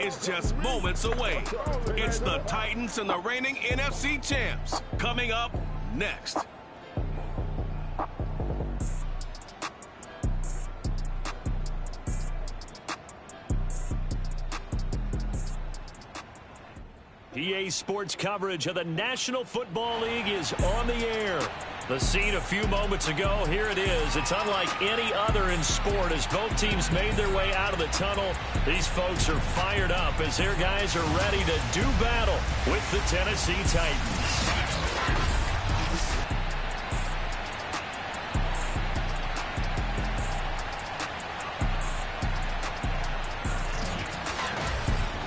is just moments away. It's the Titans and the reigning NFC champs. Coming up next. EA Sports coverage of the National Football League is on the air. The scene a few moments ago, here it is. It's unlike any other in sport as both teams made their way out of the tunnel. These folks are fired up as their guys are ready to do battle with the Tennessee Titans.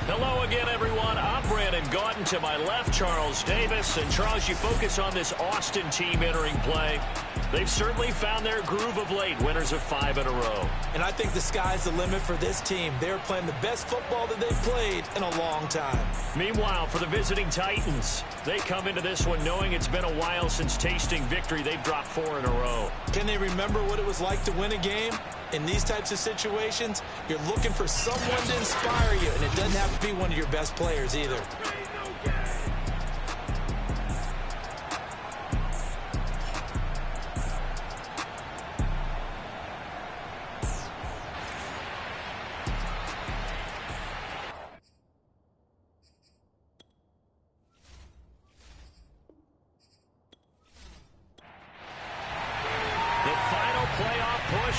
Hello again, everyone. I'm Brandon Gaughton. To my left, Charles Davis. And, Charles, you focus on this Austin team entering play. They've certainly found their groove of late, winners of 5 in a row. And I think the sky's the limit for this team. They're playing the best football that they've played in a long time. Meanwhile, for the visiting Titans, they come into this one knowing it's been a while since tasting victory. They've dropped 4 in a row. Can they remember what it was like to win a game? In these types of situations, you're looking for someone to inspire you, and it doesn't have to be one of your best players either.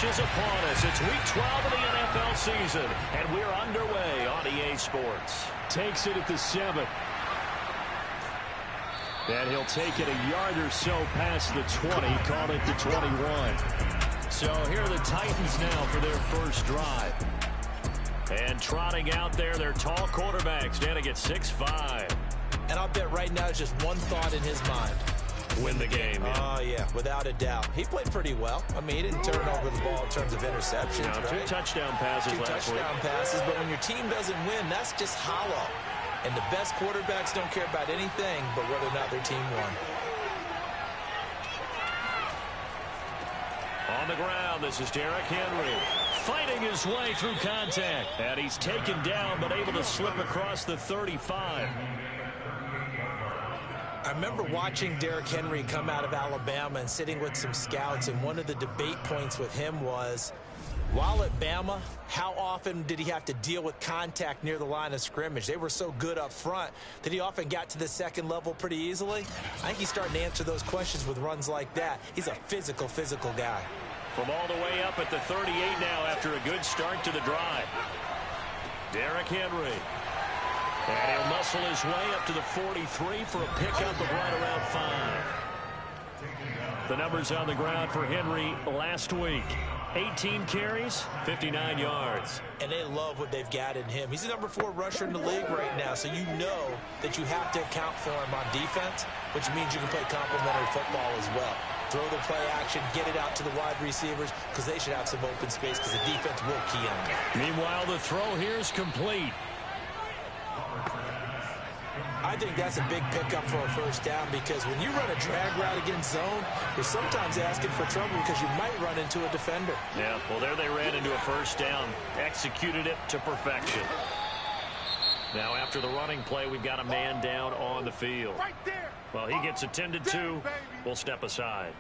Is upon us. It's week 12 of the NFL season, and we're underway on EA Sports. Takes it at the 7. And he'll take it a yard or so past the 20, caught it to 21. So here are the Titans now for their first drive. And trotting out there, their tall quarterback standing at 6'5". And I'll bet right now it's just one thought in his mind. Win the game. Yeah. Oh, yeah, without a doubt. He played pretty well. I mean, he didn't turn over the ball in terms of interceptions. No, right? 2 touchdown passes last week. 2 touchdown passes, but when your team doesn't win, that's just hollow. And the best quarterbacks don't care about anything but whether or not their team won. On the ground, this is Derrick Henry. Fighting his way through contact. And he's taken down, but able to slip across the 35. I remember watching Derrick Henry come out of Alabama and sitting with some scouts, and one of the debate points with him was, while at Bama, how often did he have to deal with contact near the line of scrimmage? They were so good up front that he often got to the second level pretty easily. I think he's starting to answer those questions with runs like that. He's a physical guy. From all the way up at the 38 now after a good start to the drive. Derrick Henry. And he'll muscle his way up to the 43 for a pickup of right around 5. The numbers on the ground for Henry last week. 18 carries, 59 yards. And they love what they've got in him. He's the number 4 rusher in the league right now, so you know that you have to account for him on defense, which means you can play complementary football as well. Throw the play action, get it out to the wide receivers, because they should have some open space because the defense will key on them. Meanwhile, the throw here is complete. I think that's a big pickup for a first down because when you run a drag route against zone, you're sometimes asking for trouble because you might run into a defender. Yeah, well, there they ran into a first down. Executed it to perfection. Now, after the running play, we've got a man down on the field. Well, he gets attended to. We'll step aside.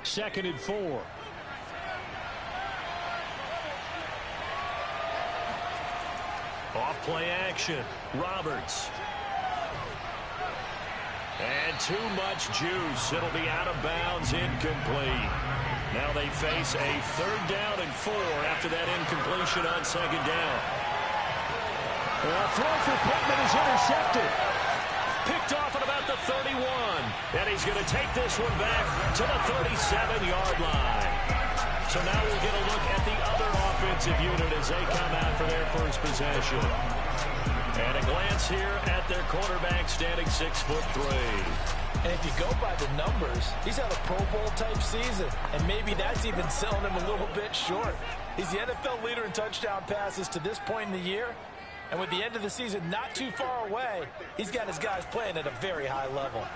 Second and 4. Off play action. Roberts. And too much juice. It'll be out of bounds, incomplete. Now they face a 3rd down and 4 after that incompletion on 2nd down. A throw for Pittman is intercepted. Picked off at about the 31. And he's going to take this one back to the 37-yard line. So now we'll get a look at the other offensive unit as they come out for their first possession. And a glance here at their quarterback standing 6'3". And if you go by the numbers, he's had a Pro Bowl type season. And maybe that's even selling him a little bit short. He's the NFL leader in touchdown passes to this point in the year. And with the end of the season not too far away, he's got his guys playing at a very high level.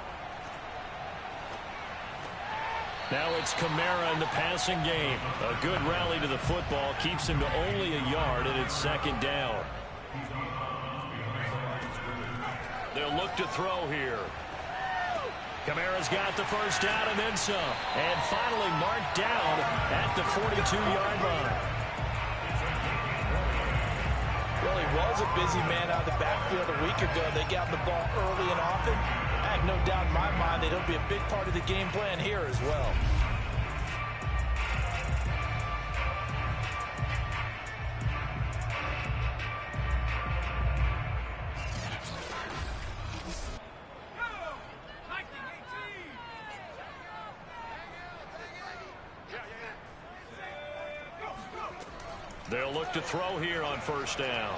Now it's Kamara in the passing game. A good rally to the football keeps him to only a yard, and it's second down. They'll look to throw here. Kamara's got the first down and then some. And finally marked down at the 42-yard line. Well, he was a busy man out of the backfield a week ago. They got the ball early and often. I have no doubt in my mind that he'll be a big part of the game plan here as well. They'll look to throw here on first down.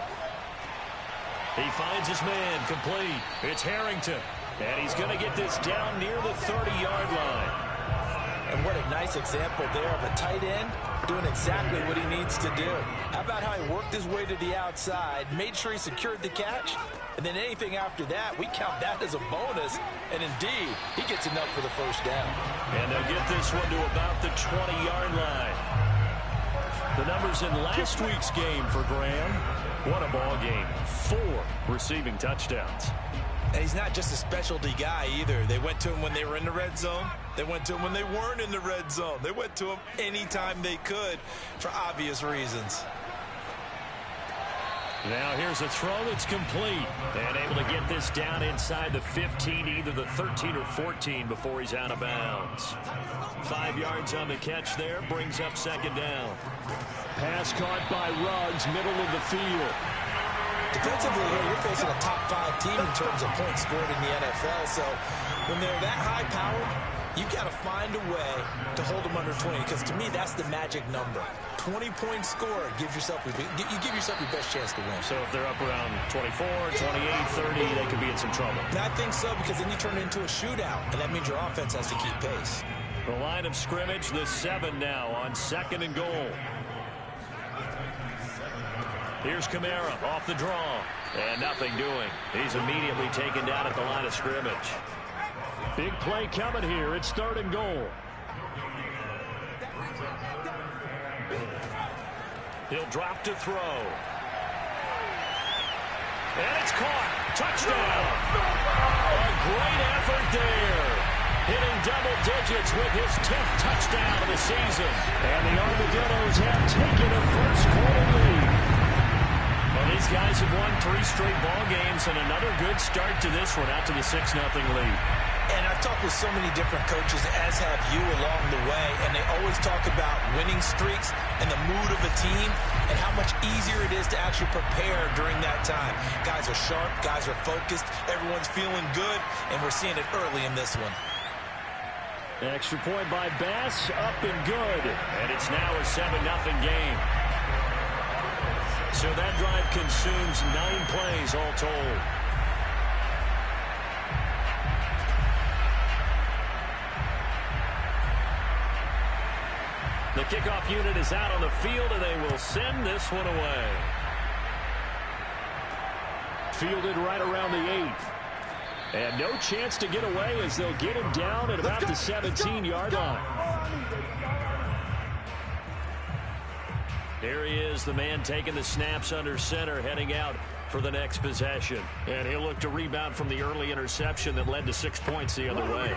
He finds his man complete. It's Harrington. And he's going to get this down near the 30-yard line. And what a nice example there of a tight end doing exactly what he needs to do. How about how he worked his way to the outside, made sure he secured the catch, and then anything after that, we count that as a bonus. And indeed, he gets enough for the first down. And they'll get this one to about the 20-yard line. The numbers in last week's game for Graham. What a ball game. 4 receiving touchdowns. And he's not just a specialty guy either. They went to him when they were in the red zone. They went to him when they weren't in the red zone. They went to him anytime they could for obvious reasons. Now here's a throw that's complete. And able to get this down inside the 15, either the 13 or 14 before he's out of bounds. 5 yards on the catch there, brings up second down. Pass caught by Ruggs, middle of the field. Defensively here, you're facing a top 5 team in terms of points scored in the NFL. So when they're that high-powered, you've got to find a way to hold them under 20. Because to me, that's the magic number. 20-point score gives yourself you give yourself your best chance to win. So if they're up around 24, 28, 30, they could be in some trouble. And I think so, because then you turn it into a shootout, and that means your offense has to keep pace. The line of scrimmage, the 7 now on second and goal. Here's Kamara off the draw. And nothing doing. He's immediately taken down at the line of scrimmage. Big play coming here. It's third and goal. He'll drop to throw. And it's caught. Touchdown. A great effort there. Hitting double digits with his 10th touchdown of the season. And the Armadillos have taken a first quarter lead. Well, these guys have won 3 straight ball games and another good start to this one out to the 6-0 lead. And I've talked with so many different coaches, as have you along the way, and they always talk about winning streaks and the mood of a team and how much easier it is to actually prepare during that time. Guys are sharp, guys are focused, everyone's feeling good, and we're seeing it early in this one. Extra point by Bass, up and good. And it's now a 7-0 game. So that drive consumes 9 plays all told. The kickoff unit is out on the field, and they will send this one away. Fielded right around the 8th. And no chance to get away as they'll get him down at about the 17-yard line. Here he is, the man taking the snaps under center, heading out for the next possession. And he'll look to rebound from the early interception that led to 6 points the other way.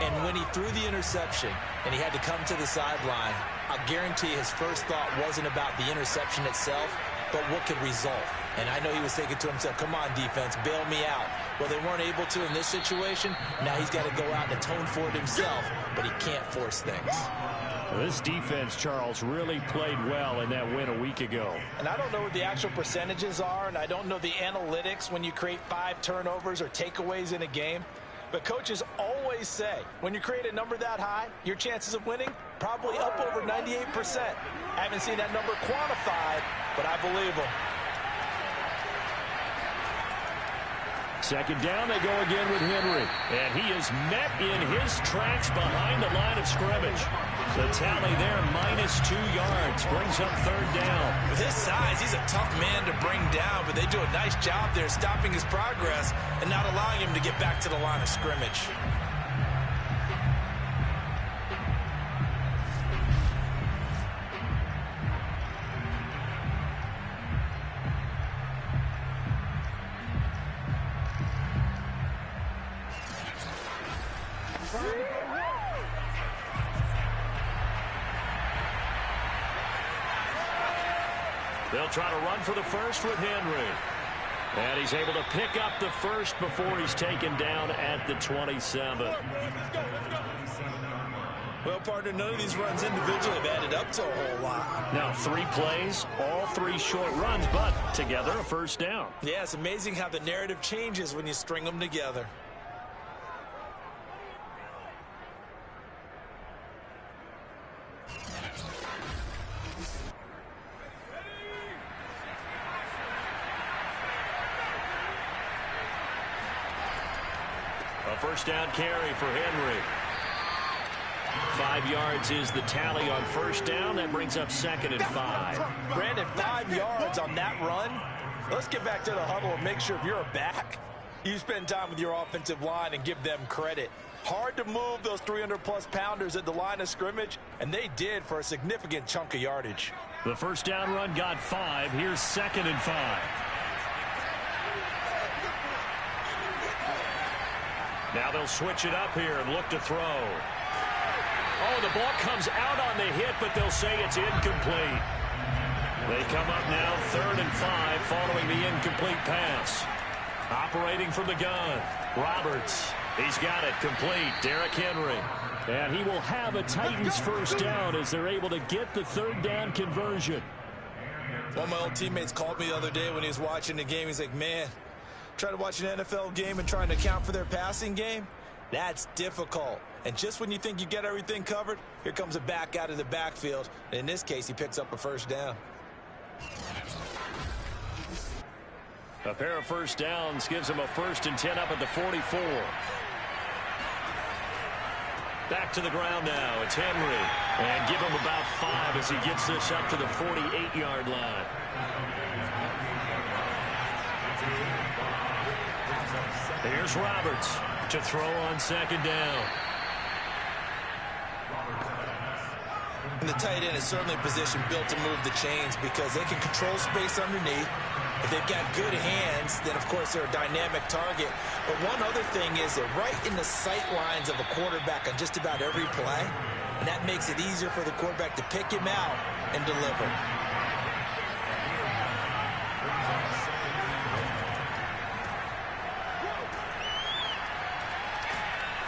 And when he threw the interception and he had to come to the sideline, I guarantee his first thought wasn't about the interception itself, but what could result. And I know he was thinking to himself, come on, defense, bail me out. Well, they weren't able to in this situation. Now he's got to go out and atone for it himself, but he can't force things. Well, this defense, Charles, really played well in that win a week ago. And I don't know what the actual percentages are, and I don't know the analytics when you create 5 turnovers or takeaways in a game. But coaches always say, when you create a number that high, your chances of winning probably up over 98%. I haven't seen that number quantified, but I believe them. Second down, they go again with Henry. And he is met in his tracks behind the line of scrimmage. The tally there, -2 yards, brings up third down. With his size, he's a tough man to bring down, but they do a nice job there stopping his progress and not allowing him to get back to the line of scrimmage. They'll try to run for the first with Henry. And he's able to pick up the first before he's taken down at the 27. Well, partner, none of these runs individually have added up to a whole lot. Now 3 plays, all 3 short runs, but together a first down. Yeah, it's amazing how the narrative changes when you string them together. A first down carry for Henry. 5 yards is the tally on first down. That brings up 2nd and 5. Brandon, 5 yards on that run. Let's get back to the huddle and make sure if you're a back, you spend time with your offensive line and give them credit. Hard to move those 300-plus pounders at the line of scrimmage, and they did for a significant chunk of yardage. The first down run got 5. Here's 2nd and 5. Now they'll switch it up here and look to throw. Oh, the ball comes out on the hit, but they'll say it's incomplete. They come up now 3rd and 5 following the incomplete pass. Operating from the gun, Roberts. He's got it complete. Derrick Henry. And he will have a Titans first down as they're able to get the 3rd down conversion. One of my old teammates called me the other day when he was watching the game. He's like, man, trying to watch an NFL game and trying to account for their passing game, that's difficult. And just when you think you get everything covered, here comes a back out of the backfield. And in this case, he picks up a first down. A pair of first downs gives him a 1st and 10 up at the 44. Back to the ground now. It's Henry. And give him about 5 as he gets this up to the 48-yard line. Here's Roberts to throw on 2nd down. And the tight end is certainly a position built to move the chains because they can control space underneath. If they've got good hands, then, of course, they're a dynamic target. But one other thing is they're right in the sight lines of a quarterback on just about every play. And that makes it easier for the quarterback to pick him out and deliver.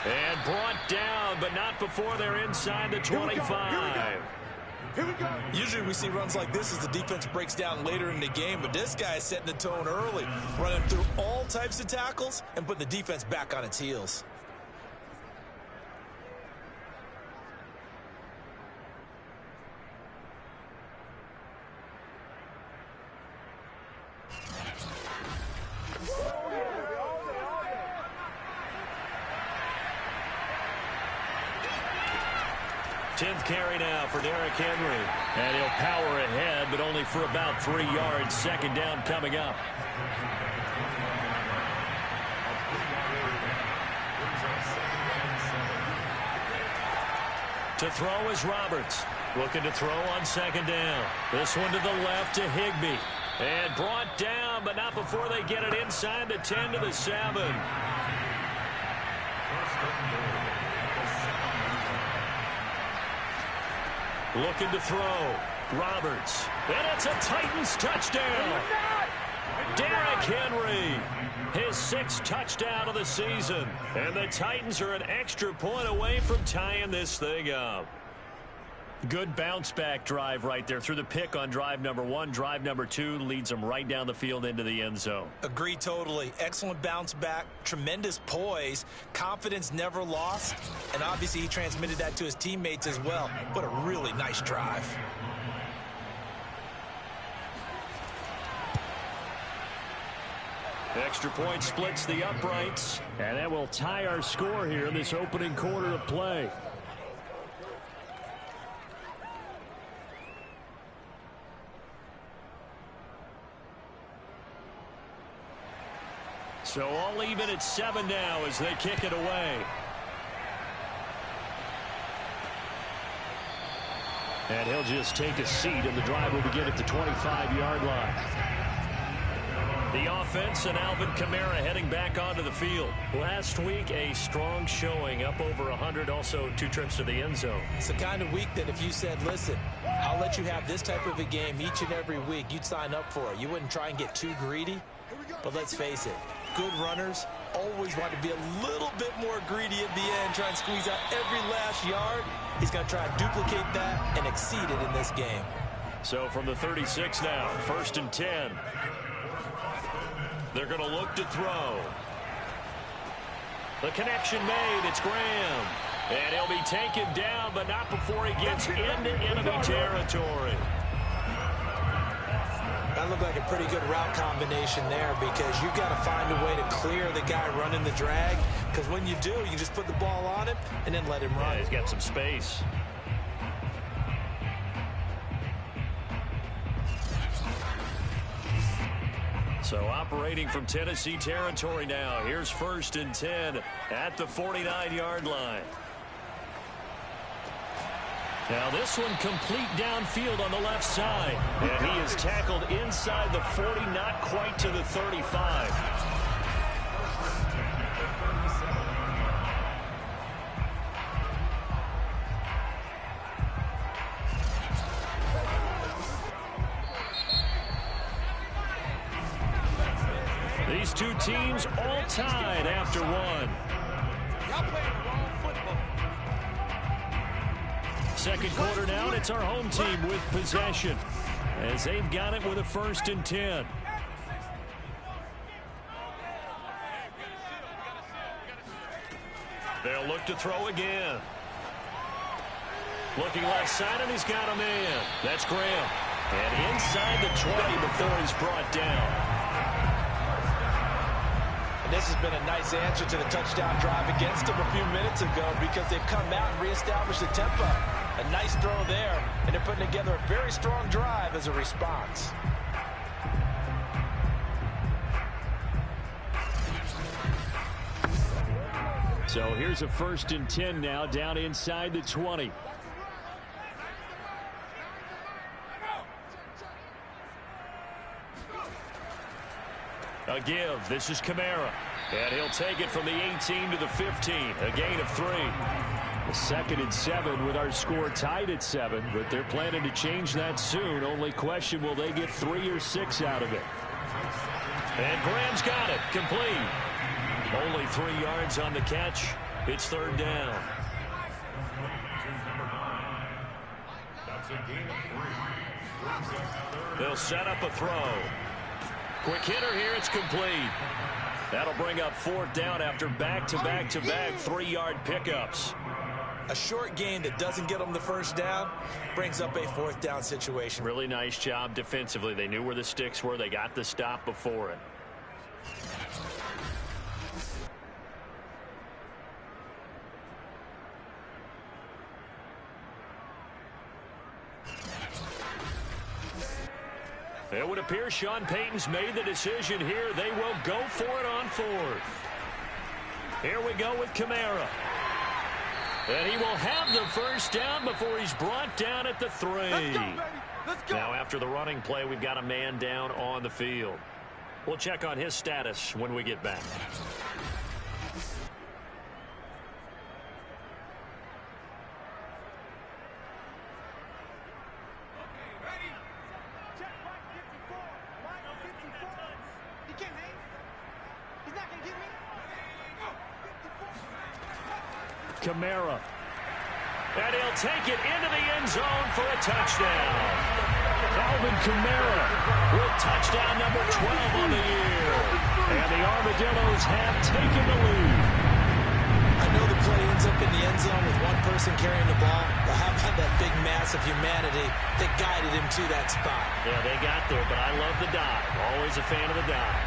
And brought down, but not before they're inside the 25. Usually we see runs like this as the defense breaks down later in the game, but this guy is setting the tone early, running through all types of tackles and putting the defense back on its heels. Tenth carry now for Derrick Henry. And he'll power ahead, but only for about 3 yards. 2nd down coming up. To throw is Roberts. Looking to throw on 2nd down. This one to the left to Higbee. And brought down, but not before they get it inside the 10 to the 7. Looking to throw. Roberts. And it's a Titans touchdown. Derrick Henry. His 6th touchdown of the season. And the Titans are an extra point away from tying this thing up. Good bounce-back drive right there through the pick on drive number 1. Drive number 2 leads them right down the field into the end zone. Agree totally. Excellent bounce back, tremendous poise, confidence never lost, and obviously he transmitted that to his teammates as well. What a really nice drive. Extra point splits the uprights, and that will tie our score here in this opening quarter of play. So all even at 7 now as they kick it away. And he'll just take a seat, and the drive will begin at the 25-yard line. The offense and Alvin Kamara heading back onto the field. Last week, a strong showing, up over 100, also 2 trips to the end zone. It's the kind of week that if you said, listen, I'll let you have this type of a game each and every week, you'd sign up for it. You wouldn't try and get too greedy. But let's face it, good runners always want to be a little bit more greedy at the end, try and squeeze out every last yard. He's going to try to duplicate that and exceed it in this game. So from the 36 now, 1st and 10. They're going to look to throw. The connection made. It's Graham. And he'll be taken down, but not before he gets into enemy territory. That looked like a pretty good route combination there, because you've got to find a way to clear the guy running the drag, because when you do, you just put the ball on him and then let him run. Yeah, he's got some space. So operating from Tennessee territory now. Here's 1st and 10 at the 49-yard line. Now this one complete downfield on the left side. And he is tackled inside the 40, not quite to the 35. These two teams all tied after one. Second quarter now, and it's our home team with possession as they've got it with a 1st and 10. They'll look to throw again. Looking left side, and he's got a man. That's Graham. And inside the 20 before he's brought down. And this has been a nice answer to the touchdown drive against them a few minutes ago, because they've come out and reestablished the tempo. A nice throw there, and they're putting together a very strong drive as a response. So here's a 1st and 10 now, down inside the 20. A give. This is Kamara. And he'll take it from the 18 to the 15. A gain of 3. A 2nd and 7 with our score tied at 7. But they're planning to change that soon. Only question, will they get 3 or 6 out of it? And Graham's got it. Complete. Only 3 yards on the catch. It's 3rd down. They'll set up a throw. Quick hitter here, it's complete. That'll bring up 4th down after back-to-back-to-back 3-yard pickups. A short gain that doesn't get them the 1st down brings up a 4th down situation. Really nice job defensively. They knew where the sticks were. They got the stop before it. It would appear Sean Payton's made the decision here. They will go for it on 4th. Here we go with Kamara. And he will have the 1st down before he's brought down at the 3. Let's go, baby. Let's go. Now after the running play, we've got a man down on the field. We'll check on his status when we get back. Kamara. And he'll take it into the end zone for a touchdown. Alvin Kamara with touchdown number 12 on the year. And the Armadillos have taken the lead. I know the play ends up in the end zone with one person carrying the ball, but how about that big mass of humanity that guided him to that spot? Yeah, they got there, but I love the dive. Always a fan of the dive.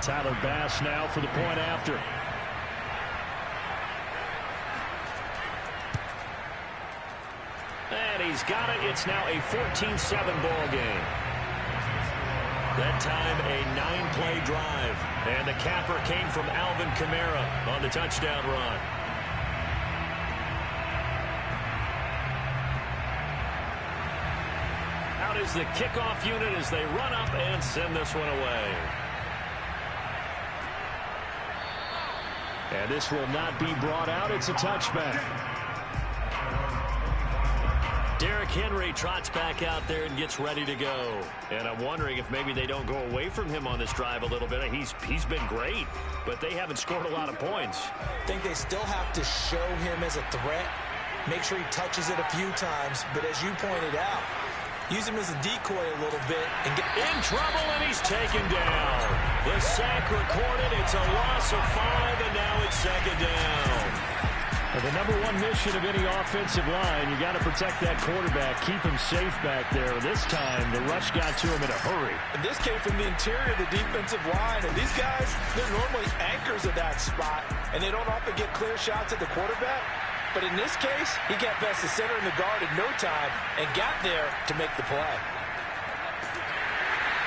Tyler Bass now for the point after. And he's got it. It's now a 14-7 ball game. That time a 9-play drive. And the capper came from Alvin Kamara on the touchdown run. Out is the kickoff unit as they run up and send this one away. And this will not be brought out. It's a touchback. Derrick Henry trots back out there and gets ready to go. And I'm wondering if maybe they don't go away from him on this drive a little bit. He's been great, but they haven't scored a lot of points. I think they still have to show him as a threat. Make sure he touches it a few times. But as you pointed out, use him as a decoy a little bit and get in trouble, and he's taken down. The sack recorded. It's a loss of 5, and now it's second down. And the number one mission of any offensive line, you got to protect that quarterback, keep him safe back there. This time, the rush got to him in a hurry. And this came from the interior of the defensive line, and these guys, they're normally anchors of that spot, and they don't often get clear shots at the quarterback. But in this case, he got past the center and the guard in no time and got there to make the play.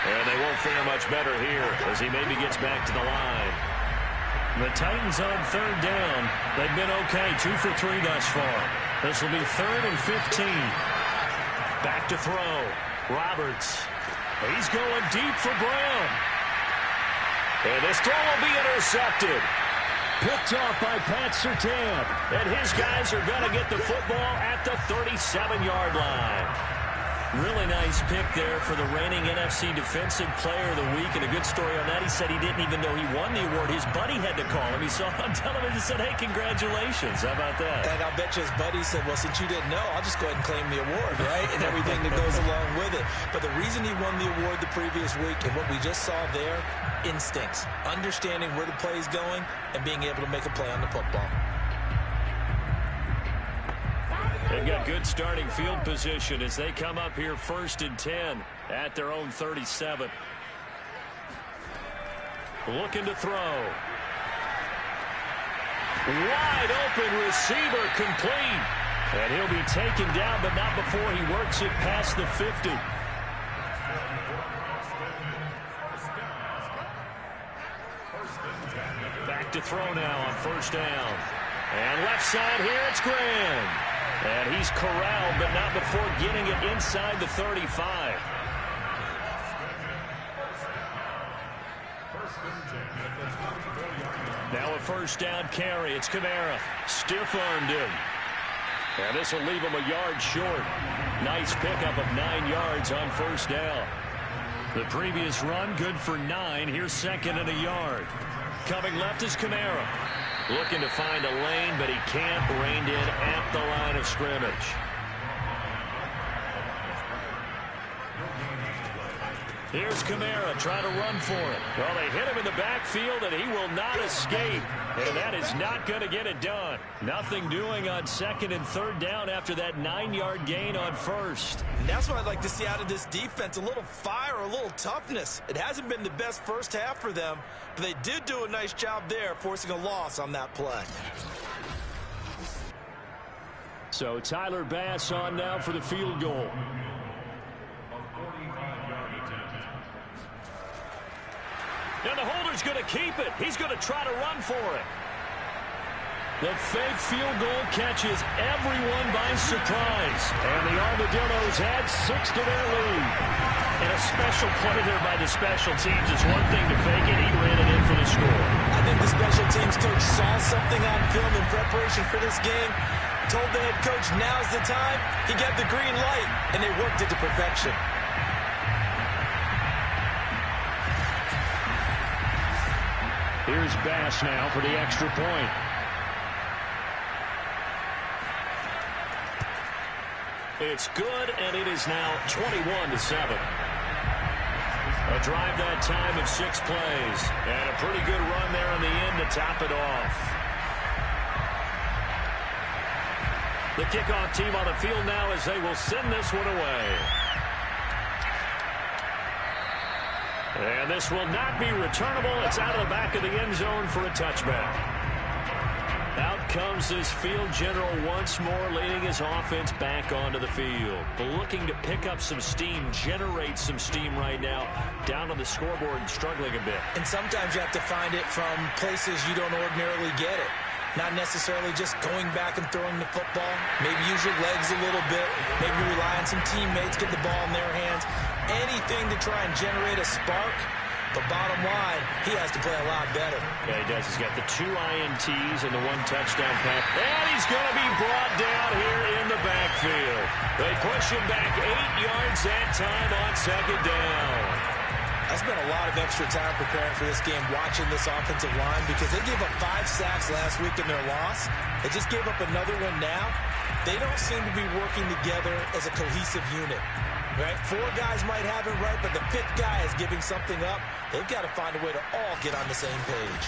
And they won't fare much better here as he maybe gets back to the line. The Titans on third down. They've been okay, 2 for 3 thus far. This will be 3rd and 15. Back to throw. Roberts. He's going deep for Brown. And this throw will be intercepted. Picked off by Pat Surtain. And his guys are going to get the football at the 37-yard line. Really nice pick there for the reigning NFC Defensive Player of the Week. And a good story on that. He said he didn't even know he won the award. His buddy had to call him. He saw him on television and said, hey, congratulations. How about that? And I'll bet you his buddy said, well, since you didn't know, I'll just go ahead and claim the award, right? And everything that goes along with it. But the reason he won the award the previous week and what we just saw there, instincts, understanding where the play is going and being able to make a play on the football. They've got good starting field position as they come up here 1st and 10 at their own 37. Looking to throw. Wide open receiver complete. And he'll be taken down, but not before he works it past the 50. Back to throw now on 1st down. And left side here, it's Graham. And he's corralled, but not before getting it inside the 35. Now a 1st down carry. It's Kamara. Stiff-armed him. And this will leave him a yard short. Nice pickup of 9 yards on 1st down. The previous run, good for 9. Here's 2nd and a yard. Coming left is Kamara. Looking to find a lane, but he can't. Reined in at the line of scrimmage. Here's Kamara trying to run for it. Well, they hit him in the backfield, and he will not escape. And that is not going to get it done. Nothing doing on 2nd and 3rd down after that 9-yard gain on 1st. And that's what I'd like to see out of this defense, a little fire, a little toughness. It hasn't been the best first half for them, but they did do a nice job there, forcing a loss on that play. So Tyler Bass on now for the field goal. And the holder's going to keep it. He's going to try to run for it. The fake field goal catches everyone by surprise. And the Armadillos add 6 to their lead. And a special play there by the special teams. It's one thing to fake it. He ran it in for the score. I think the special teams coach saw something on film in preparation for this game. Told the head coach, now's the time. He got the green light, and they worked it to perfection. Here's Bass now for the extra point. It's good, and it is now 21-7. A drive that time of 6 plays. And a pretty good run there in the end to top it off. The kickoff team on the field now as they will send this one away. And this will not be returnable. It's out of the back of the end zone for a touchback. Out comes this field general once more, leading his offense back onto the field. Looking to pick up some steam, generate some steam right now, down on the scoreboard and struggling a bit. And sometimes you have to find it from places you don't ordinarily get it. Not necessarily just going back and throwing the football. Maybe use your legs a little bit. Maybe rely on some teammates, get the ball in their hands. Anything to try and generate a spark. But bottom line, he has to play a lot better. Yeah, he does. He's got the 2 INTs and the 1 touchdown pass. And he's going to be brought down here in the backfield. They push him back 8 yards that time on second down. I spent a lot of extra time preparing for this game, watching this offensive line, because they gave up 5 sacks last week in their loss. They just gave up another one now. They don't seem to be working together as a cohesive unit. Right? 4 guys might have it right, but the 5th guy is giving something up. They've got to find a way to all get on the same page.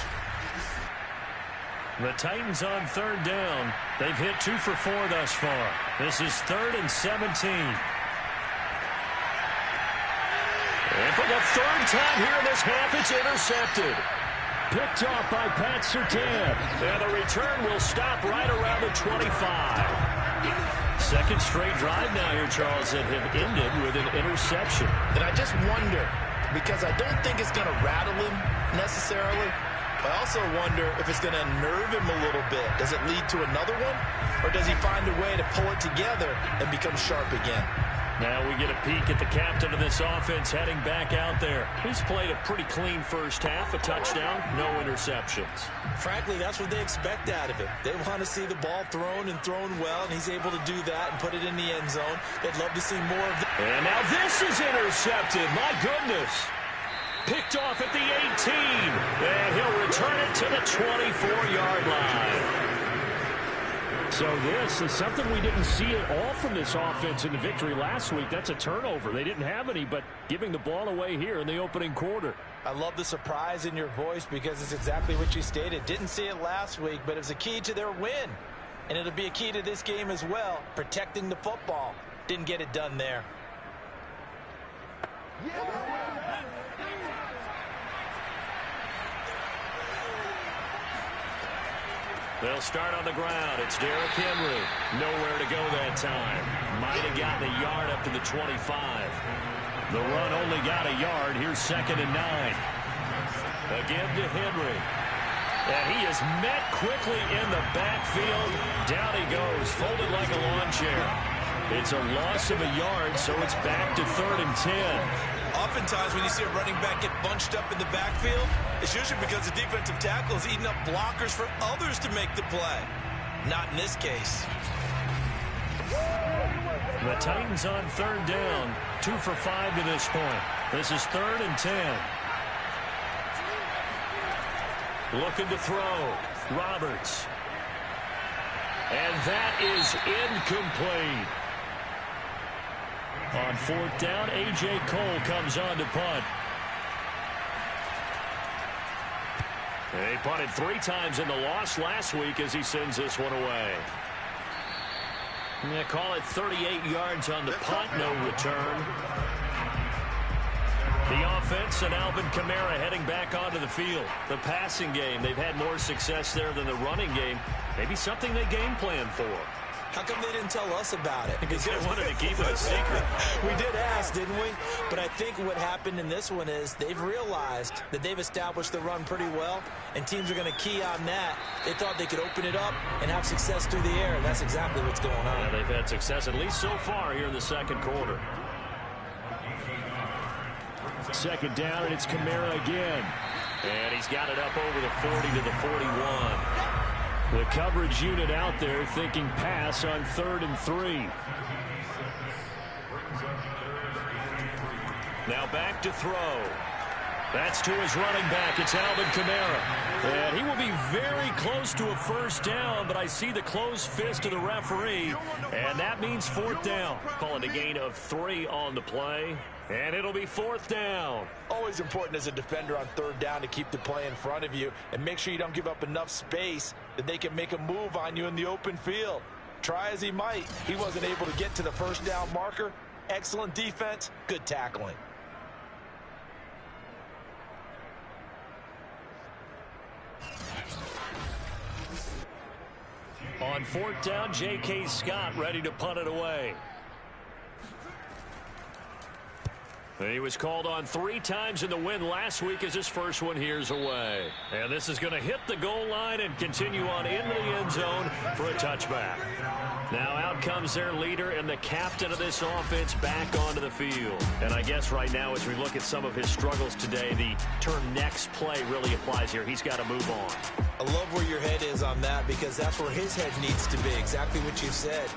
The Titans on third down. They've hit 2 for 4 thus far. This is 3rd and 17. And for the 3rd time here in this half, it's intercepted. Picked off by Pat Surtain. And the return will stop right around the 25. Second straight drive now here, Charles, that have ended with an interception. And I just wonder, because I don't think it's going to rattle him necessarily, but I also wonder if it's going to unnerve him a little bit. Does it lead to another one? Or does he find a way to pull it together and become sharp again? Now we get a peek at the captain of this offense heading back out there. He's played a pretty clean first half, a touchdown, no interceptions. Frankly, that's what they expect out of him. They want to see the ball thrown and thrown well, and he's able to do that and put it in the end zone. They'd love to see more of that. And now this is intercepted. My goodness. Picked off at the 18. And he'll return it to the 24-yard line. So this is something we didn't see at all from this offense in the victory last week. That's a turnover. They didn't have any, but giving the ball away here in the opening quarter. I love the surprise in your voice because it's exactly what you stated. Didn't see it last week, but it was a key to their win. And it'll be a key to this game as well, protecting the football. Didn't get it done there. They'll start on the ground. It's Derrick Henry. Nowhere to go that time. Might have gotten a yard up to the 25. The run only got a yard. Here's 2nd and 9. Again to Henry. And he is met quickly in the backfield. Down he goes, folded like a lawn chair. It's a loss of a yard, so it's back to 3rd and 10. Oftentimes when you see a running back get bunched up in the backfield, it's usually because the defensive tackle is eating up blockers for others to make the play. Not in this case. The Titans on 3rd down. 2 for 5 to this point. This is 3rd and 10. Looking to throw. Roberts. And that is incomplete. On 4th down, A.J. Cole comes on to punt. He punted 3 times in the loss last week as he sends this one away. They call it 38 yards on the punt, no return. The offense and Alvin Kamara heading back onto the field. The passing game, they've had more success there than the running game. Maybe something they game plan for. How come they didn't tell us about it? Because they wanted to keep it a secret. We did ask, didn't we? But I think what happened in this one is they've realized that they've established the run pretty well, and teams are going to key on that. They thought they could open it up and have success through the air, and that's exactly what's going on. Yeah, they've had success, at least so far, here in the second quarter. 2nd down, and it's Kamara again. And he's got it up over the 40 to the 41. The coverage unit out there thinking pass on 3rd and 3. Now back to throw. That's to his running back. It's Alvin Kamara. And he will be very close to a first down, but I see the closed fist of the referee, and that means 4th down. Calling a gain of 3 on the play, and it'll be 4th down. Always important as a defender on 3rd down to keep the play in front of you and make sure you don't give up enough space that they can make a move on you in the open field. Try as he might, he wasn't able to get to the first down marker. Excellent defense, good tackling. On 4th down, J.K. Scott ready to punt it away. He was called on 3 times in the win last week as his first one here's away. And this is going to hit the goal line and continue on into the end zone for a touchback. Now out comes their leader and the captain of this offense back onto the field. And I guess right now as we look at some of his struggles today, the term next play really applies here. He's got to move on. I love where your head is on that because that's where his head needs to be. Exactly what you said.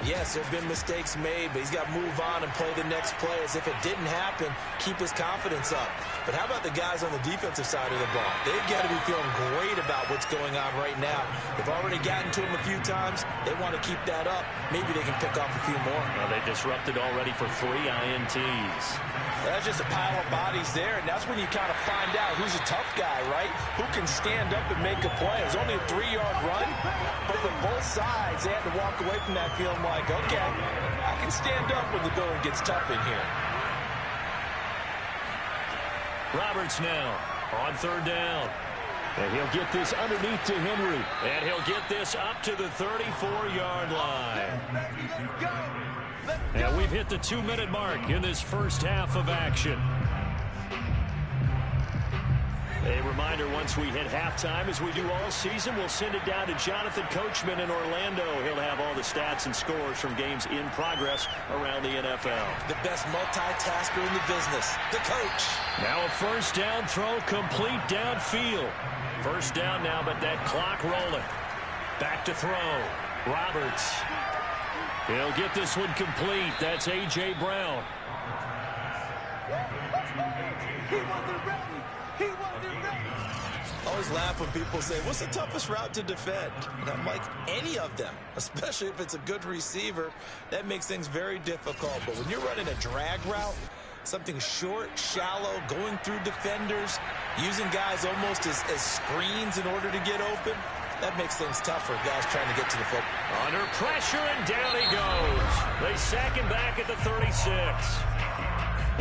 Yes, there have been mistakes made, but he's got to move on and play the next play as if it didn't happen, keep his confidence up. But how about the guys on the defensive side of the ball? They've got to be feeling great about what's going on right now. They've already gotten to him a few times. They want to keep that up. Maybe they can pick off a few more. Well, they disrupted already for 3 INTs. That's just a pile of bodies there, and that's when you kind of find out who's a tough guy, right? Who can stand up and make a play. It was only a 3-yard run, but for both sides, they had to walk away from that feeling like, okay, I can stand up when the going gets tough in here. Roberts now on 3rd down. And he'll get this underneath to Henry. And he'll get this up to the 34-yard line. And we've hit the 2-minute mark in this first half of action. A reminder, once we hit halftime, as we do all season, we'll send it down to Jonathan Coachman in Orlando. He'll have all the stats and scores from games in progress around the NFL. The best multitasker in the business, the coach. Now a 1st down throw complete downfield. 1st down now, but that clock rolling. Back to throw. Roberts. He'll get this one complete. That's A.J. Brown. He wasn't ready. He wasn't ready. I always laugh when people say, what's the toughest route to defend? And I'm like, any of them, especially if it's a good receiver. That makes things very difficult. But when you're running a drag route, something short, shallow, going through defenders, using guys almost as screens in order to get open, that makes things tough for guys trying to get to the football. Under pressure, and down he goes. They sack him back at the 36.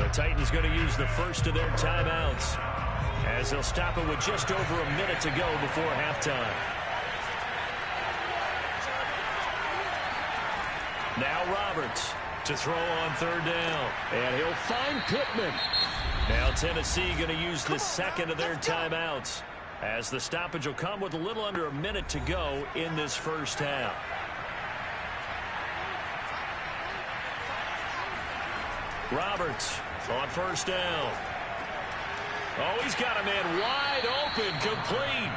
The Titans going to use the first of their timeouts as they'll stop it with just over a minute to go before halftime. Now Roberts to throw on 3rd down. And he'll find Pittman. Now Tennessee going to use the second of their timeouts, as the stoppage will come with a little under a minute to go in this first half. Roberts on 1st down. Oh, he's got a man wide open, complete.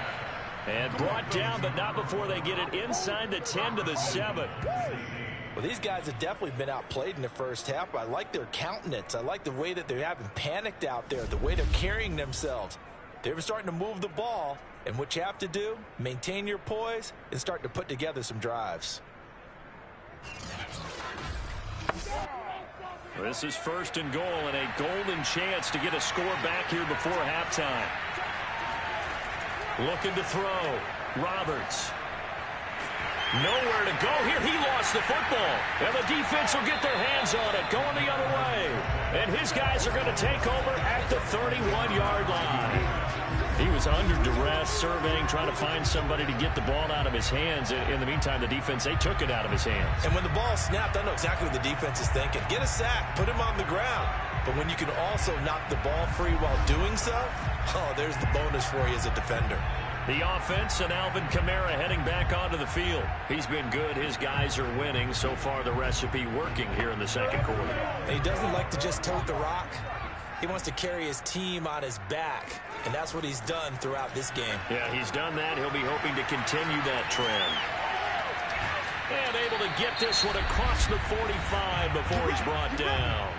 And brought down, but not before they get it inside the 10 to the 7. Well, these guys have definitely been outplayed in the first half. I like their countenance. I like the way that they haven't panicked out there, the way they're carrying themselves. They're starting to move the ball, and what you have to do, maintain your poise and start to put together some drives. This is 1st and goal, and a golden chance to get a score back here before halftime. Looking to throw. Roberts. Nowhere to go here. He lost the football. And the defense will get their hands on it, going the other way. And his guys are going to take over at the 31-yard line. He was under duress, surveying, trying to find somebody to get the ball out of his hands. In the meantime, the defense, they took it out of his hands. And when the ball snapped, I know exactly what the defense is thinking. Get a sack, put him on the ground. But when you can also knock the ball free while doing so, oh, there's the bonus for you as a defender. The offense and Alvin Kamara heading back onto the field. He's been good. His guys are winning. So far, the recipe working here in the second quarter. And he doesn't like to just tote the rock. He wants to carry his team on his back, and that's what he's done throughout this game. Yeah, he's done that. He'll be hoping to continue that trend. And able to get this one across the 45 before he's brought down.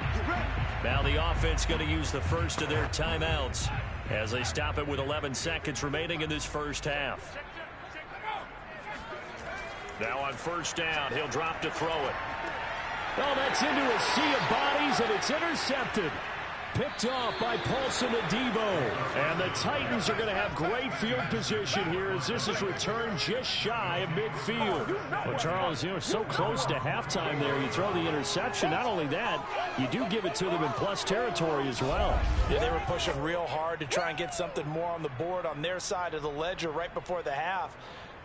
Now the offense going to use the first of their timeouts as they stop it with 11 seconds remaining in this first half. Now on 1st down, he'll drop to throw it. Oh, that's into a sea of bodies, and it's intercepted. Picked off by Paulson Adebo. And the Titans are going to have great field position here as this is returned just shy of midfield. Well, Charles, so close to halftime there. You throw the interception. Not only that, you do give it to them in plus territory as well. Yeah, they were pushing real hard to try and get something more on the board on their side of the ledger right before the half.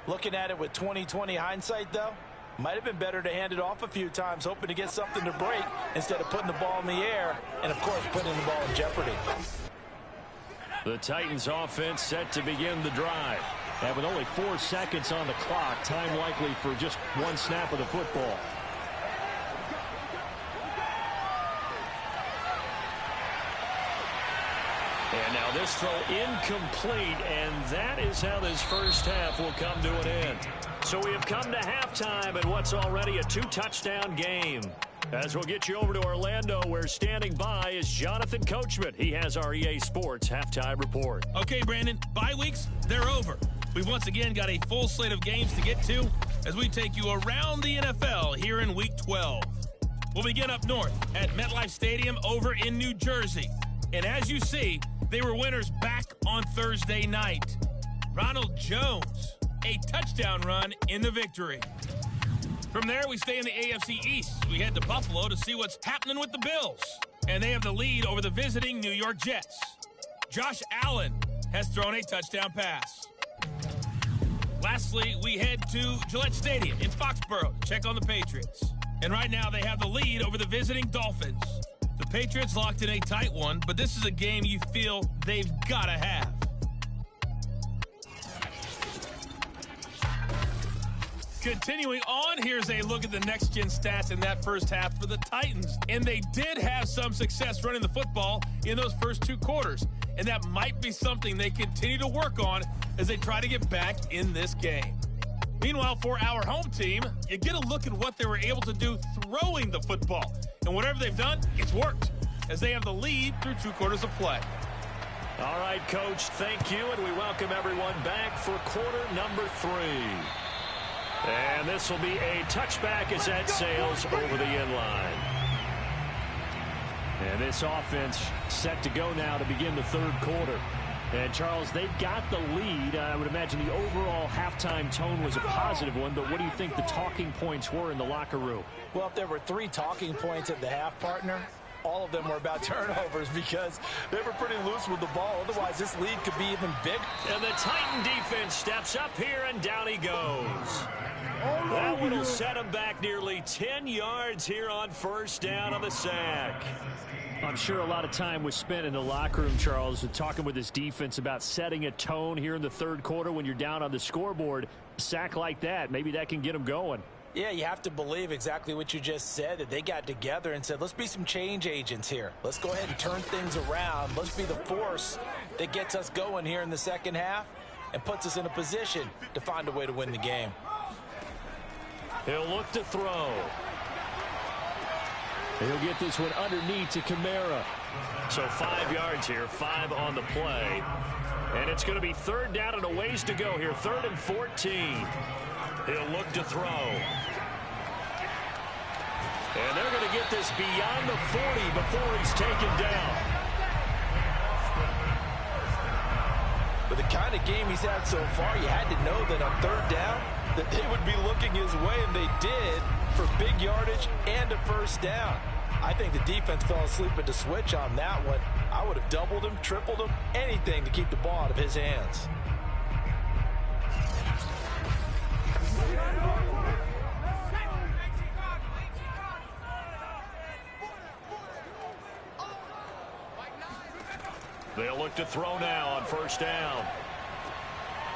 Looking at it with 20/20 hindsight, though, might have been better to hand it off a few times, hoping to get something to break instead of putting the ball in the air and, of course, putting the ball in jeopardy. The Titans offense set to begin the drive. And with only 4 seconds on the clock, time likely for just one snap of the football. And now this throw incomplete, and that is how this first half will come to an end. So we have come to halftime in what's already a 2-touchdown game. As we'll get you over to Orlando, where standing by is Jonathan Coachman. He has our EA Sports halftime report. Okay, Brandon, bye weeks, they're over. We've once again got a full slate of games to get to as we take you around the NFL here in Week 12. We'll begin up north at MetLife Stadium over in New Jersey. And as you see, they were winners back on Thursday night. Ronald Jones, a touchdown run in the victory. From there, we stay in the AFC East. We head to Buffalo to see what's happening with the Bills. And they have the lead over the visiting New York Jets. Josh Allen has thrown a touchdown pass. Lastly, we head to Gillette Stadium in Foxborough to check on the Patriots. And right now, they have the lead over the visiting Dolphins. The Patriots locked in a tight one, but this is a game you feel they've got to have. Continuing on, here's a look at the next-gen stats in that first half for the Titans. And they did have some success running the football in those first 2 quarters. And that might be something they continue to work on as they try to get back in this game. Meanwhile, for our home team, you get a look at what they were able to do throwing the football. And whatever they've done, it's worked, as they have the lead through 2 quarters of play. All right, Coach, thank you, and we welcome everyone back for quarter number 3. And this will be a touchback as that sails over the end line. And this offense set to go now to begin the 3rd quarter. And, Charles, they've got the lead. I would imagine the overall halftime tone was a positive one, but what do you think the talking points were in the locker room? Well, if there were 3 talking points at the half, partner, all of them were about turnovers because they were pretty loose with the ball. Otherwise, this lead could be even bigger. And the Titan defense steps up here, and down he goes. That one will set him back nearly 10 yards here on first down on the sack. I'm sure a lot of time was spent in the locker room, Charles, talking with his defense about setting a tone here in the 3rd quarter when you're down on the scoreboard. A sack like that, maybe that can get them going. Yeah, you have to believe exactly what you just said, that they got together and said, let's be some change agents here. Let's go ahead and turn things around. Let's be the force that gets us going here in the second half and puts us in a position to find a way to win the game. He'll look to throw. He'll get this one underneath to Kamara. So 5 yards here, 5 on the play. And it's going to be 3rd down and a ways to go here, 3rd and 14. He'll look to throw. And they're going to get this beyond the 40 before he's taken down. With the kind of game he's had so far, you had to know that on 3rd down that they would be looking his way, and they did, for big yardage and a first down. I think the defense fell asleep at the switch on that one. I would have doubled him, tripled him, anything to keep the ball out of his hands. They'll look to throw now on first down.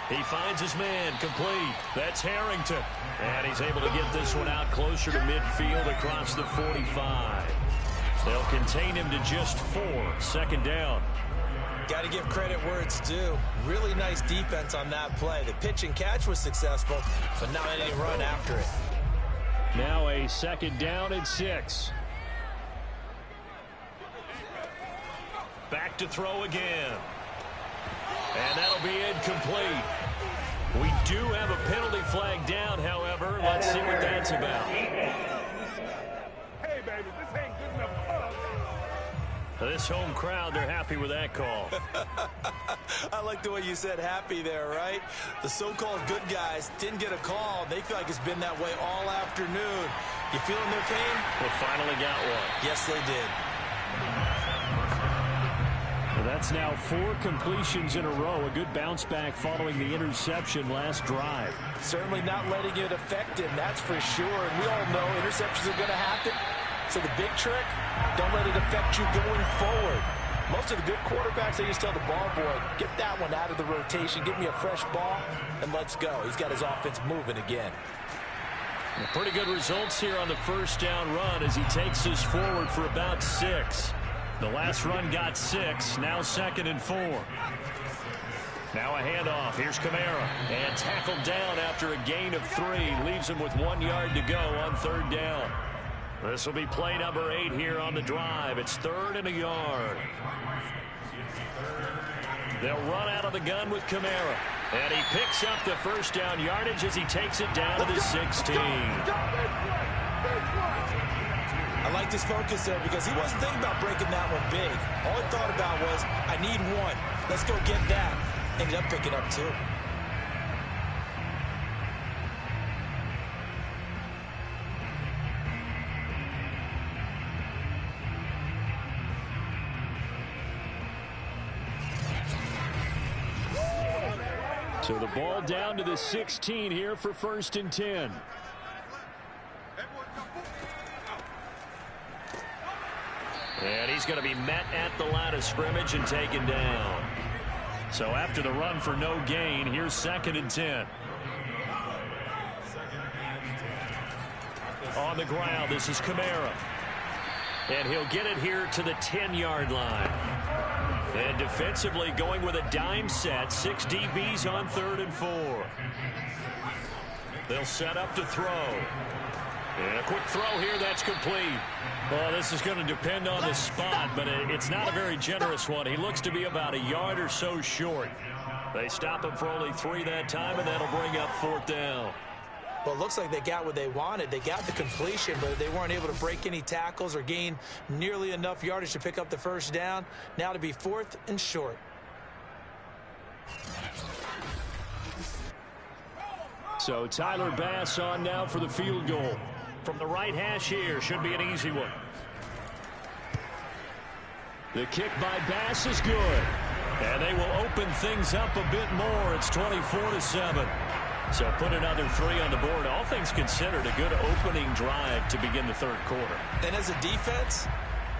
He finds his man, complete. That's Harrington. And he's able to get this one out closer to midfield across the 45. They'll contain him to just 4. 2nd down. Got to give credit where it's due. Really nice defense on that play. The pitch and catch was successful, but not any run after it. Now a 2nd down and 6. Back to throw again. And that'll be incomplete. We do have a penalty flag down, however. Let's see what that's about. Hey, baby, this ain't good enough for us. This home crowd, they're happy with that call. I like the way you said happy there, right? The so-called good guys didn't get a call. They feel like it's been that way all afternoon. You feeling their pain? They finally got one. Yes, they did. Well, That's now 4 completions in a row. A good bounce back following the interception last drive. Certainly not letting it affect him, that's for sure. And we all know interceptions are going to happen. So the big trick, don't let it affect you going forward. Most of the good quarterbacks, they just tell the ball boy, get that one out of the rotation, give me a fresh ball, and let's go. He's got his offense moving again. Pretty good results here on the first down run as he takes us forward for about 6. The last run got 6, now 2nd and 4. Now a handoff. Here's Kamara. And tackled down after a gain of 3. Leaves him with 1 yard to go on 3rd down. This will be play number 8 here on the drive. It's 3rd and a yard. They'll run out of the gun with Kamara. And he picks up the first down yardage as he takes it down to the 16. I like his focus there because he wasn't thinking about breaking that one big. All he thought about was, I need 1. Let's go get that. Ended up picking up 2. So the ball down to the 16 here for 1st and 10. And he's going to be met at the line of scrimmage and taken down. So after the run for no gain, here's 2nd and 10. On the ground, this is Kamara. And he'll get it here to the 10-yard line. And defensively going with a dime set. 6 DBs on 3rd and 4. They'll set up to throw. And a quick throw here, that's complete. Well, this is going to depend on the spot, but it's not a very generous one. He looks to be about a yard or so short. They stop him for only 3 that time, and that'll bring up 4th down. Well, it looks like they got what they wanted. They got the completion, but they weren't able to break any tackles or gain nearly enough yardage to pick up the first down. Now to be 4th and short. So Tyler Bass on now for the field goal. From the right hash here, should be an easy one. The kick by Bass is good. And they will open things up a bit more. It's 24-7. So put another 3 on the board. All things considered, a good opening drive to begin the 3rd quarter. And as a defense,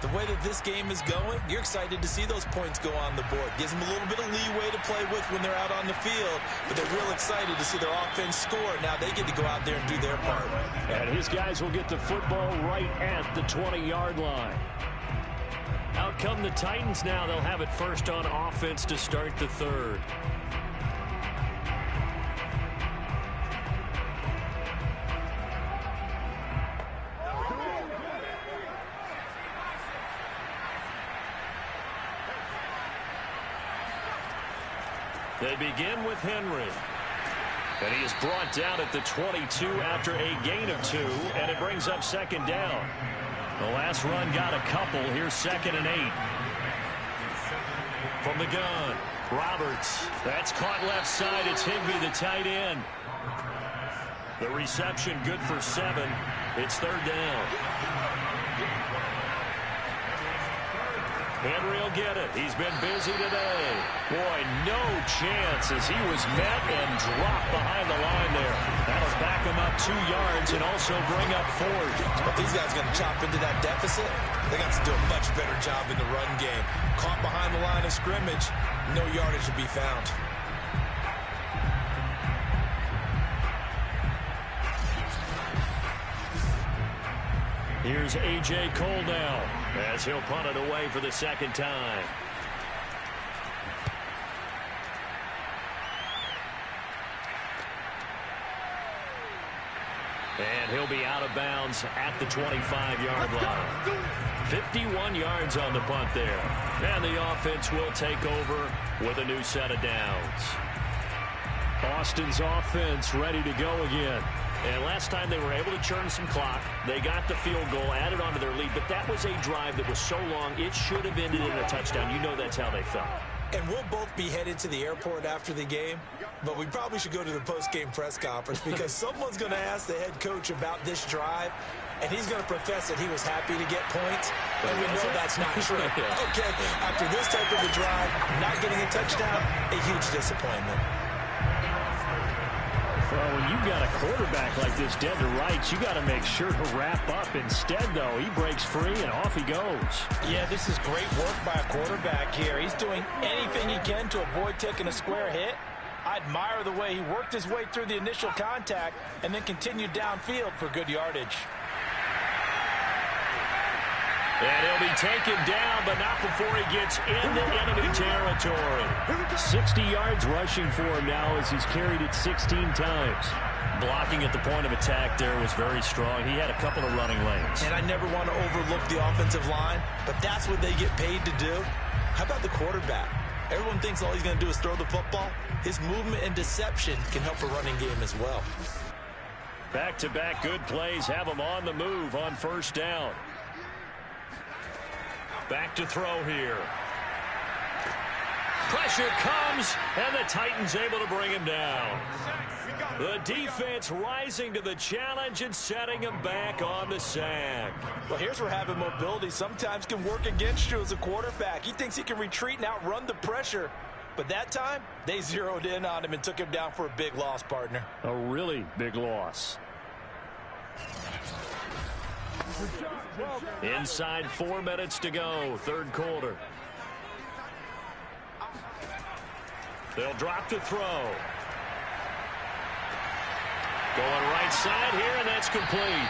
the way that this game is going, you're excited to see those points go on the board. Gives them a little bit of leeway to play with when they're out on the field, but they're real excited to see their offense score. Now they get to go out there and do their part. And his guys will get the football right at the 20-yard line. Out come the Titans now. They'll have it first on offense to start the 3rd. They begin with Henry. And he is brought down at the 22 after a gain of 2, and it brings up 2nd down. The last run got a couple. Here's 2nd and 8. From the gun, Roberts. That's caught left side. It's Higbee, the tight end. The reception good for 7. It's 3rd down. Henry will get it. He's been busy today. Boy, no chance as he was met and dropped behind the line there. That'll back him up 2 yards and also bring up 4th. But these guys are going to chop into that deficit. They got to do a much better job in the run game. Caught behind the line of scrimmage, no yardage to be found. Here's A.J. Cole now as he'll punt it away for the 2nd time. And he'll be out of bounds at the 25-yard line. 51 yards on the punt there. And the offense will take over with a new set of downs. Austin's offense ready to go again. And last time they were able to churn some clock. They got the field goal, added on to their lead. But that was a drive that was so long, it should have ended in a touchdown. You know that's how they felt. And we'll both be headed to the airport after the game. But we probably should go to the post-game press conference because someone's going to ask the head coach about this drive. and he's going to profess that he was happy to get points, and we know that's not true. Okay, after this type of a drive, not getting a touchdown, a huge disappointment. Well, when you've got a quarterback like this dead to rights, you got to make sure to wrap up. Instead, though, he breaks free and off he goes. Yeah, this is great work by a quarterback here. He's doing anything he can to avoid taking a square hit. I admire the way he worked his way through the initial contact and then continued downfield for good yardage. And he'll be taken down, but not before he gets into enemy territory. 60 yards rushing for him now as he's carried it 16 times. Blocking at the point of attack there was very strong. He had a couple of running lanes. And I never want to overlook the offensive line, but that's what they get paid to do. How about the quarterback? Everyone thinks all he's going to do is throw the football. His movement and deception can help a running game as well. Back-to-back good plays have him on the move on first down. Back to throw here. Pressure comes, and the Titans able to bring him down. The defense rising to the challenge and setting him back on the sack. Well, here's where having mobility sometimes can work against you as a quarterback. He thinks he can retreat and outrun the pressure. But that time, they zeroed in on him and took him down for a big loss, partner. A really big loss. Inside 4 minutes to go, third quarter. They'll drop to throw. Going right side here, and that's complete.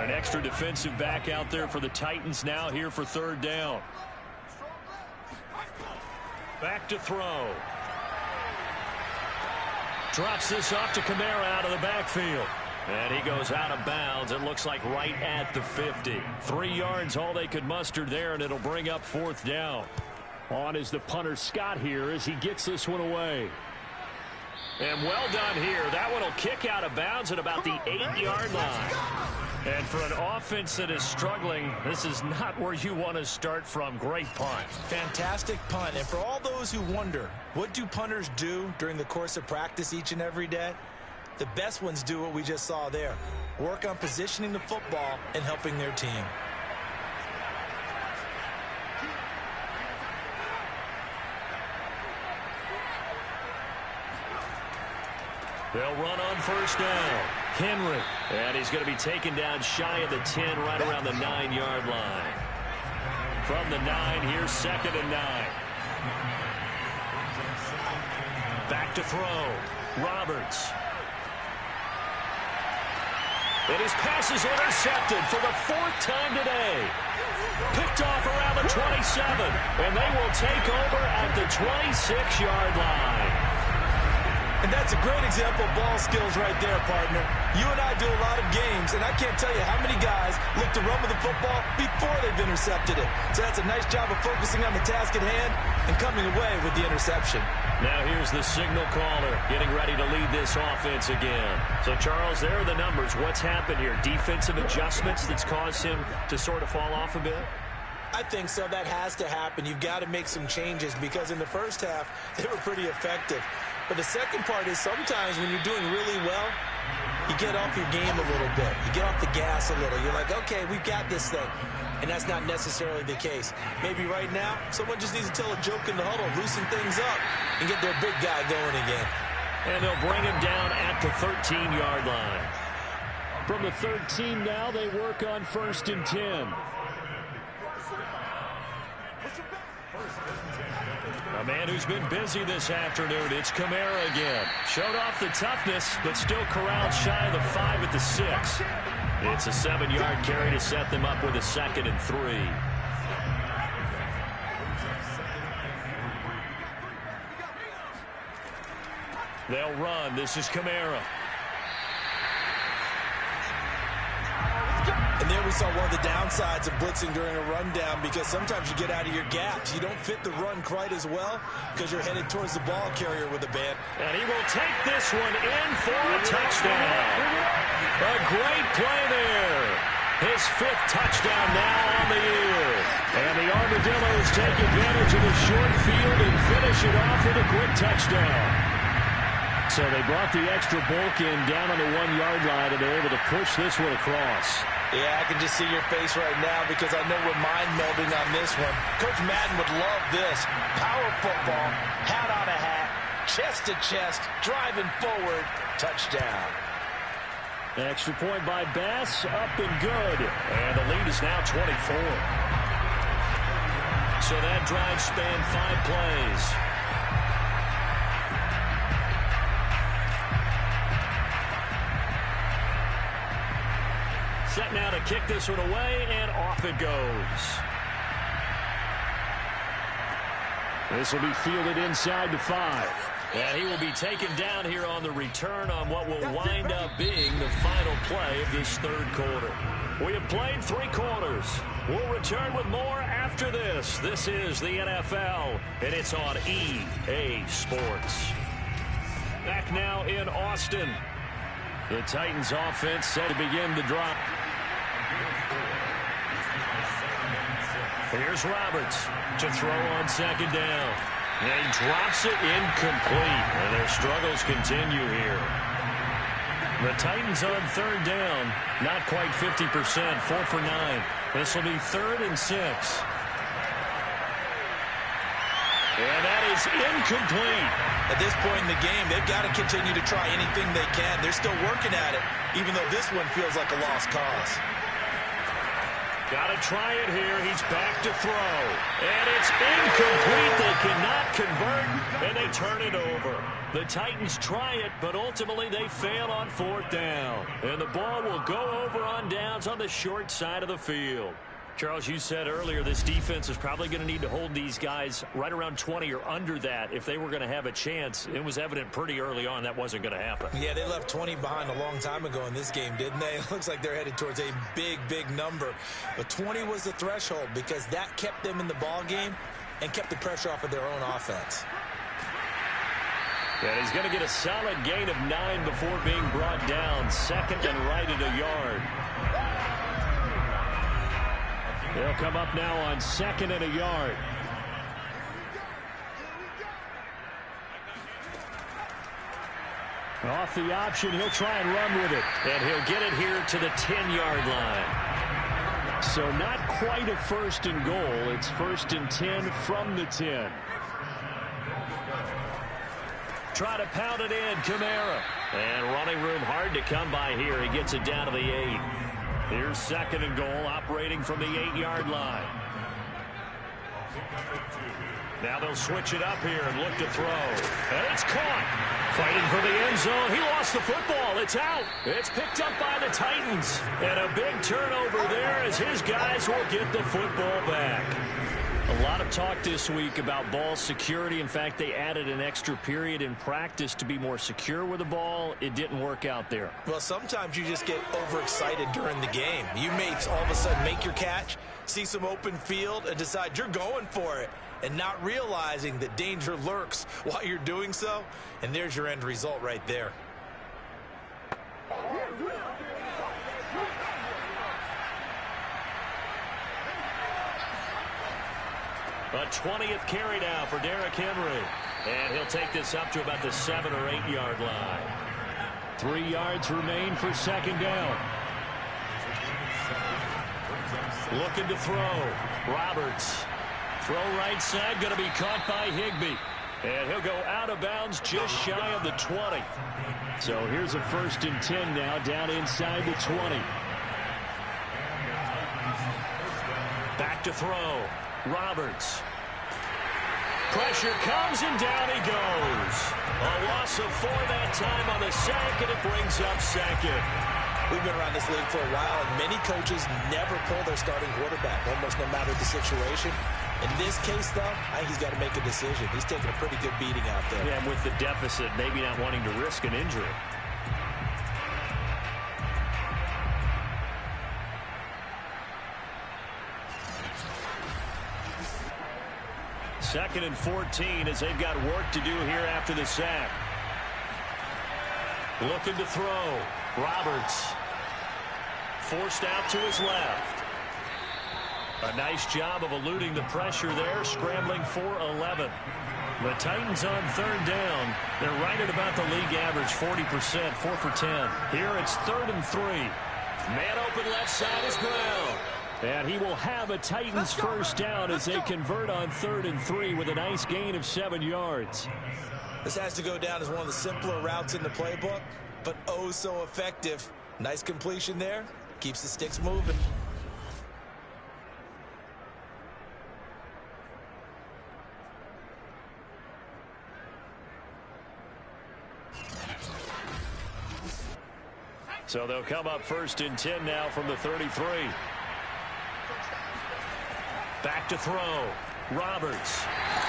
An extra defensive back out there for the Titans now here for third down. Back to throw. Drops this off to Kamara out of the backfield. And he goes out of bounds. It looks like right at the 50. 3 yards all they could muster there, and it'll bring up fourth down. On is the punter Scott here as he gets this one away. And well done here. That one will kick out of bounds at about the 8-yard line. And for an offense that is struggling, this is not where you want to start from. Great punt. Fantastic punt. And for all those who wonder, what do punters do during the course of practice each and every day? The best ones do what we just saw there. Work on positioning the football and helping their team. They'll run on first down. Henry. And he's going to be taken down shy of the 10, right around the 9-yard line. From the 9, here's 2nd and 9. Back to throw. Roberts. And his pass is intercepted for the 4th time today. Picked off around the 27. And they will take over at the 26-yard line. And that's a great example of ball skills right there, partner. You and I do a lot of games, and I can't tell you how many guys look to run with the football before they've intercepted it. So that's a nice job of focusing on the task at hand and coming away with the interception. Now here's the signal caller getting ready to lead this offense again. So, Charles, there are the numbers. What's happened here? Defensive adjustments that's caused him to sort of fall off a bit? I think so. That has to happen. You've got to make some changes because in the first half, they were pretty effective. But the second part is sometimes when you're doing really well, you get off your game a little bit. You get off the gas a little. You're like, okay, we've got this thing. And that's not necessarily the case. Maybe right now, someone just needs to tell a joke in the huddle, loosen things up, and get their big guy going again. And they'll bring him down at the 13-yard line. From the 13 now, they work on 1st and 10. A man who's been busy this afternoon, it's Kamara again. Showed off the toughness, but still corralled shy of the 5 at the 6. It's a 7-yard carry to set them up with a 2nd and 3. They'll run. This is Kamara. And there we saw one of the downsides of blitzing during a rundown because sometimes you get out of your gaps. You don't fit the run quite as well because you're headed towards the ball carrier with the band. And he will take this one in for a touchdown. A great play there. His 5th touchdown now on the year. And the Armadillos take advantage of the short field and finish it off with a quick touchdown. So they brought the extra bulk in down on the 1-yard line, and they're able to push this one across. Yeah, I can just see your face right now because I know we're mind-melding on this one. Coach Madden would love this. Power football, hat on a hat, chest to chest, driving forward, touchdown. Extra point by Bass, up and good. And the lead is now 24. So that drive spanned 5 plays. Set now to kick this one away, and off it goes. This will be fielded inside the 5. And he will be taken down here on the return on what will wind up being the final play of this 3rd quarter. We have played 3 quarters. We'll return with more after this. This is the NFL, and it's on EA Sports. Back now in Austin. The Titans offense set to begin the drive. Here's Roberts to throw on 2nd down. And he drops it incomplete. And their struggles continue here. The Titans on 3rd down. Not quite 50%. 4 for 9. This will be 3rd and 6. And that is incomplete. At this point in the game, they've got to continue to try anything they can. They're still working at it, even though this one feels like a lost cause. Got to try it here. He's back to throw. And it's incomplete. They cannot convert, and they turn it over. The Titans try it, but ultimately they fail on 4th down. And the ball will go over on downs on the short side of the field. Charles, you said earlier this defense is probably going to need to hold these guys right around 20 or under that if they were going to have a chance. It was evident pretty early on that wasn't going to happen. Yeah, they left 20 behind a long time ago in this game, didn't they? It looks like they're headed towards a big, big number. But 20 was the threshold because that kept them in the ball game and kept the pressure off of their own offense. And he's going to get a solid gain of 9 before being brought down. 2nd and right at a yard. They'll come up now on 2nd and a yard. Off the option, he'll try and run with it. And he'll get it here to the 10-yard line. So not quite a 1st and goal. It's 1st and 10 from the 10. Try to pound it in, Kamara. And running room hard to come by here. He gets it down to the 8. Here's 2nd and goal, operating from the 8-yard line. Now they'll switch it up here and look to throw. And it's caught. Fighting for the end zone. He lost the football. It's out. It's picked up by the Titans. And a big turnover there as his guys will get the football back. A lot of talk this week about ball security. In fact, they added an extra period in practice to be more secure with the ball. It didn't work out there. Well, sometimes you just get overexcited during the game. You may all of a sudden make your catch, see some open field, and decide you're going for it, and not realizing that danger lurks while you're doing so. And there's your end result right there. A 20th carry now for Derrick Henry. And he'll take this up to about the 7 or 8-yard line. 3 yards remain for 2nd down. Looking to throw. Roberts. Throw right side, going to be caught by Higbee. And he'll go out of bounds just shy of the 20. So here's a 1st and 10 now, down inside the 20. Back to throw. Roberts. Pressure comes, and down he goes. A loss of 4 that time on the sack, and it brings up 2nd. We've been around this league for a while, and many coaches never pull their starting quarterback, almost no matter the situation. In this case, though, I think he's got to make a decision. He's taking a pretty good beating out there. Yeah, and with the deficit, maybe not wanting to risk an injury. Second and 14 as they've got work to do here after the sack. Looking to throw. Roberts. forced out to his left. A nice job of eluding the pressure there, scrambling for 11. The Titans on third down. They're right at about the league average, 40%, 4 for 10. Here it's 3rd and 3. Man open left side is Brown. And he will have a Titans first down as they convert on 3rd and 3 with a nice gain of 7 yards. This has to go down as one of the simpler routes in the playbook, but oh so effective. Nice completion there. Keeps the sticks moving. So they'll come up 1st and 10 now from the 33. Back to throw. Roberts.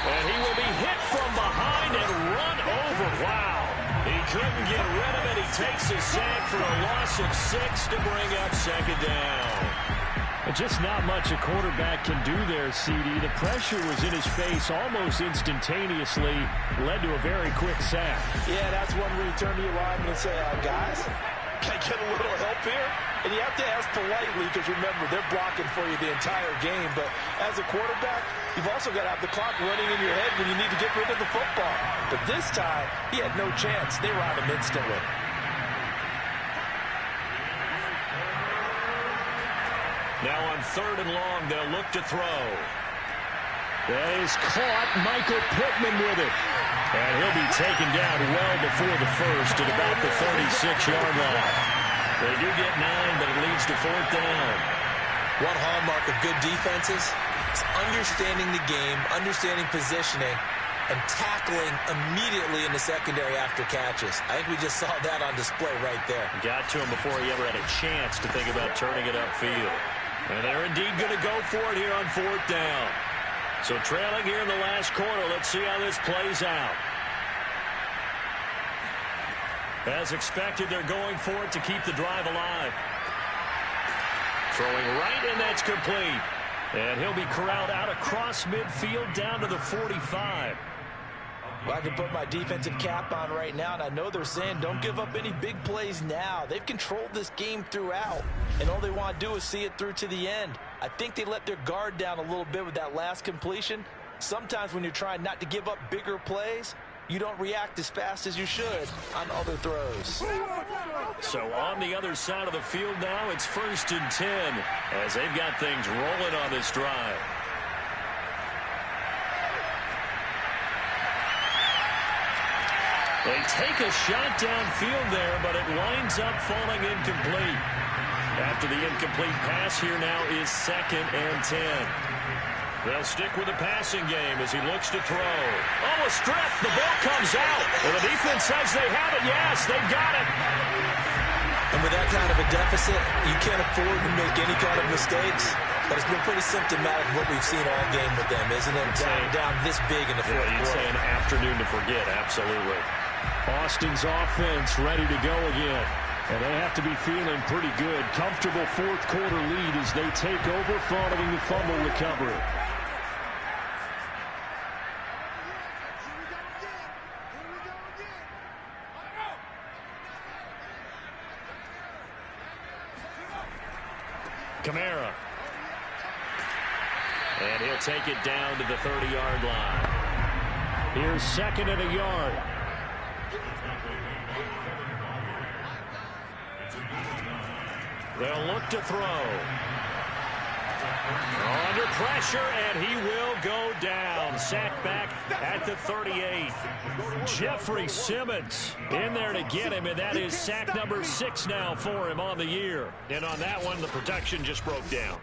And he will be hit from behind and run over. Wow. He couldn't get rid of it. He takes a sack for a loss of 6 to bring up 2nd down. Just not much a quarterback can do there, CD. The pressure was in his face almost instantaneously. Led to a very quick sack. Yeah, that's one where you turn to your lineman and say, guys, can I get a little help here? And you have to ask politely because, remember, they're blocking for you the entire game. But as a quarterback, you've also got to have the clock running in your head when you need to get rid of the football. But this time, he had no chance. They were on him instantly. Now on 3rd and long, they'll look to throw. That is caught. Michael Pittman with it. And he'll be taken down well before the first at about the 36-yard line. They do get 9, but it leads to 4th down. One hallmark of good defenses is understanding the game, understanding positioning, and tackling immediately in the secondary after catches. I think we just saw that on display right there. Got to him before he ever had a chance to think about turning it upfield. And they're indeed going to go for it here on 4th down. So trailing here in the last quarter, let's see how this plays out. As expected, they're going for it to keep the drive alive. Throwing right, and that's complete. And he'll be corralled out across midfield down to the 45. Well, I can put my defensive cap on right now, and I know they're saying don't give up any big plays now. They've controlled this game throughout, and all they want to do is see it through to the end. I think they let their guard down a little bit with that last completion. Sometimes when you're trying not to give up bigger plays, you don't react as fast as you should on other throws. So on the other side of the field now, it's 1st and 10 as they've got things rolling on this drive. They take a shot downfield there, but it winds up falling incomplete. After the incomplete pass, here now is 2nd and 10. They'll stick with the passing game as he looks to throw. Oh, a strip. The ball comes out. And the defense says they have it. Yes, they've got it. And with that kind of a deficit, you can't afford to make any kind of mistakes. But it's been pretty symptomatic of what we've seen all game with them, isn't it? Down this big in the fourth quarter. You'd say an afternoon to forget. Absolutely. Austin's offense ready to go again. And they have to be feeling pretty good. Comfortable fourth quarter lead as they take over following the fumble recovery. Kamara. And he'll take it down to the 30-yard line. Here's 2nd and a yard. They'll look to throw. Under pressure, and he will go down. Sacked back at the 38. Jeffrey Simmons in there to get him, and that is sack number 6 now for him on the year. And on that one, the protection just broke down.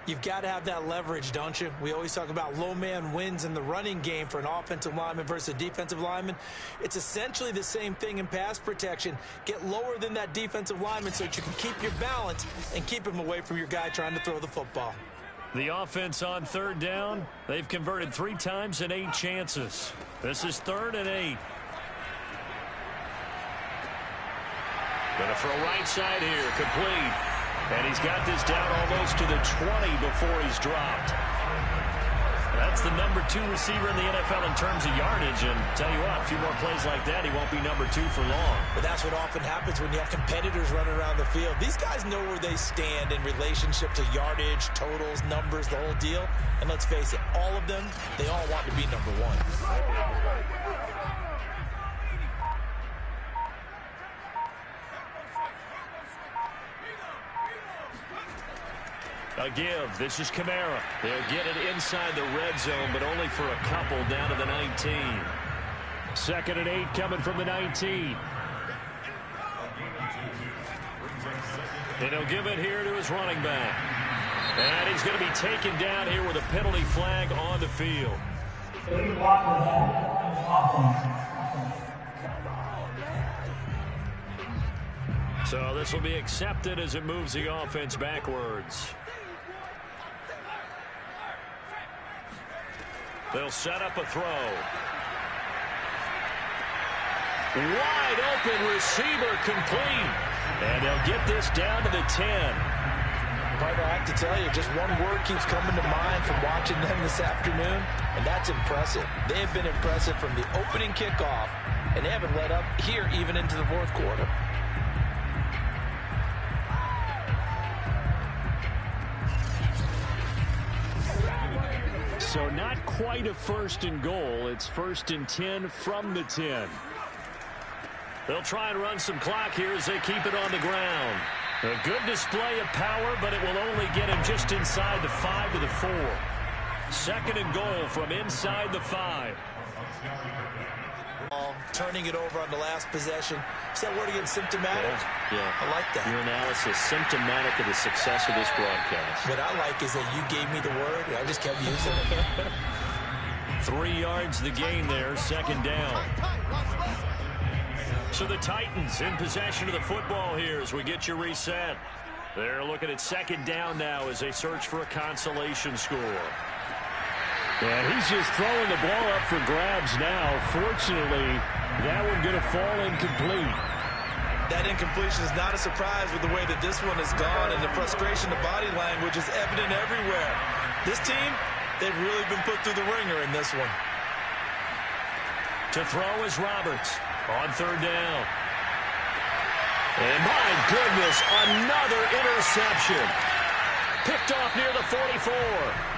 You've got to have that leverage, don't you? We always talk about low man wins in the running game for an offensive lineman versus a defensive lineman. It's essentially the same thing in pass protection. Get lower than that defensive lineman so that you can keep your balance and keep him away from your guy trying to throw the football. The offense on 3rd down, they've converted 3 times in 8 chances. This is 3rd and 8. Gonna throw right side here, complete. And he's got this down almost to the 20 before he's dropped. That's the number 2 receiver in the NFL in terms of yardage. And tell you what, a few more plays like that, he won't be number 2 for long. But that's what often happens when you have competitors running around the field. These guys know where they stand in relationship to yardage, totals, numbers, the whole deal. And let's face it, all of them, they all want to be number 1. A give. This is Kamara. They'll get it inside the red zone, but only for a couple down to the 19. 2nd and 8 coming from the 19. And he'll give it here to his running back. And he's going to be taken down here with a penalty flag on the field. So this will be accepted as it moves the offense backwards. They'll set up a throw. Wide open receiver complete. And they'll get this down to the 10. Partner, I have to tell you, just one word keeps coming to mind from watching them this afternoon, and that's impressive. They have been impressive from the opening kickoff, and they haven't let up here even into the 4th quarter. So not quite a 1st and goal. It's 1st and 10 from the 10. They'll try and run some clock here as they keep it on the ground. A good display of power, but it will only get him just inside the 5 to the 4. 2nd and goal from inside the 5. Turning it over on the last possession. Is that word again, symptomatic? Yeah. I like that. Your analysis, symptomatic of the success of this broadcast. What I like is that you gave me the word, and I just kept using it. 3 yards the gain there, 2nd down. So the Titans in possession of the football here as we get you reset. They're looking at 2nd down now as they search for a consolation score. Yeah, he's just throwing the ball up for grabs now. Fortunately, that one going to fall incomplete. That incompletion is not a surprise with the way that this one has gone, and the frustration, the body language is evident everywhere. This team, they've really been put through the ringer in this one. To throw is Roberts on 3rd down. And my goodness, another interception. Picked off near the 44.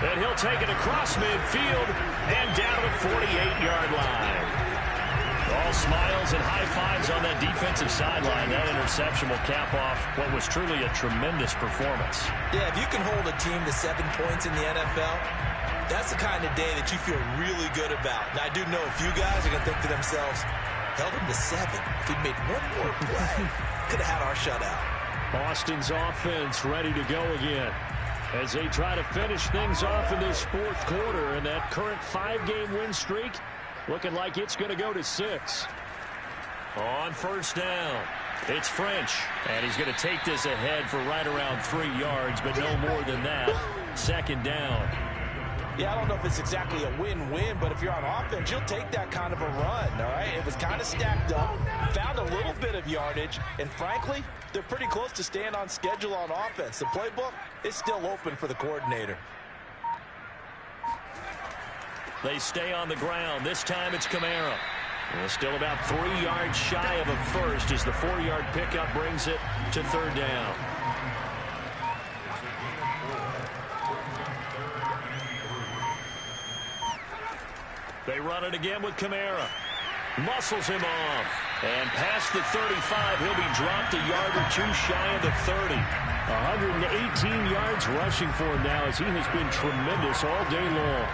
And he'll take it across midfield and down to the 48-yard line. All smiles and high fives on that defensive sideline. That interception will cap off what was truly a tremendous performance. Yeah, if you can hold a team to 7 points in the NFL, that's the kind of day that you feel really good about. Now, I do know a few guys are going to think to themselves, held him to 7. If he'd made one more play, could have had our shutout. Boston's offense ready to go again as they try to finish things off in this 4th quarter, and that current 5-game win streak looking like it's going to go to 6. On 1st down, it's French, and he's going to take this ahead for right around 3 yards, but no more than that. 2nd down. Yeah, I don't know if it's exactly a win-win, but if you're on offense, you'll take that kind of a run, all right? It was kind of stacked up, found a little bit of yardage, and frankly, they're pretty close to staying on schedule on offense. The playbook is still open for the coordinator. They stay on the ground. This time it's Kamara. Still about 3 yards shy of a first as the 4-yard pickup brings it to 3rd down. They run it again with Kamara. Muscles him off. And past the 35, he'll be dropped a yard or 2 shy of the 30. 118 yards rushing for him now as he has been tremendous all day long.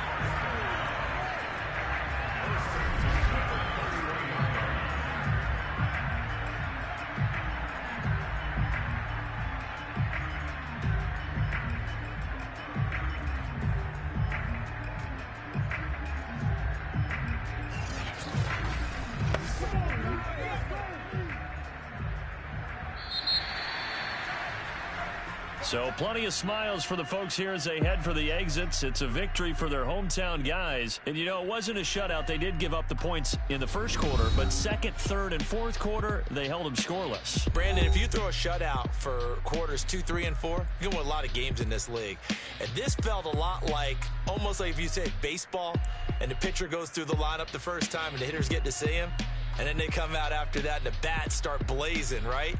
So plenty of smiles for the folks here as they head for the exits. It's a victory for their hometown guys. And, you know, it wasn't a shutout. They did give up the points in the first quarter, but second, third, and fourth quarter, they held them scoreless. Brandon, if you throw a shutout for quarters 2, 3, and 4, you can win a lot of games in this league. And this felt a lot like, almost like if you say baseball, and the pitcher goes through the lineup the first time and the hitters get to see him, and then they come out after that and the bats start blazing, right?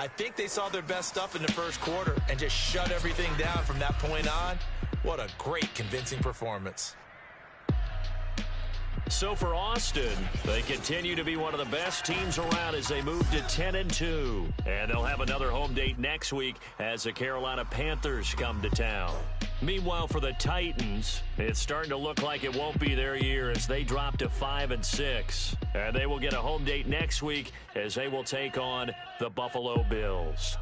I think they saw their best stuff in the first quarter and just shut everything down from that point on. What a great, convincing performance. So for Austin, they continue to be one of the best teams around as they move to 10-2. And they'll have another home date next week as the Carolina Panthers come to town. Meanwhile, for the Titans, it's starting to look like it won't be their year as they drop to 5-6. And they will get a home date next week as they will take on the Buffalo Bills.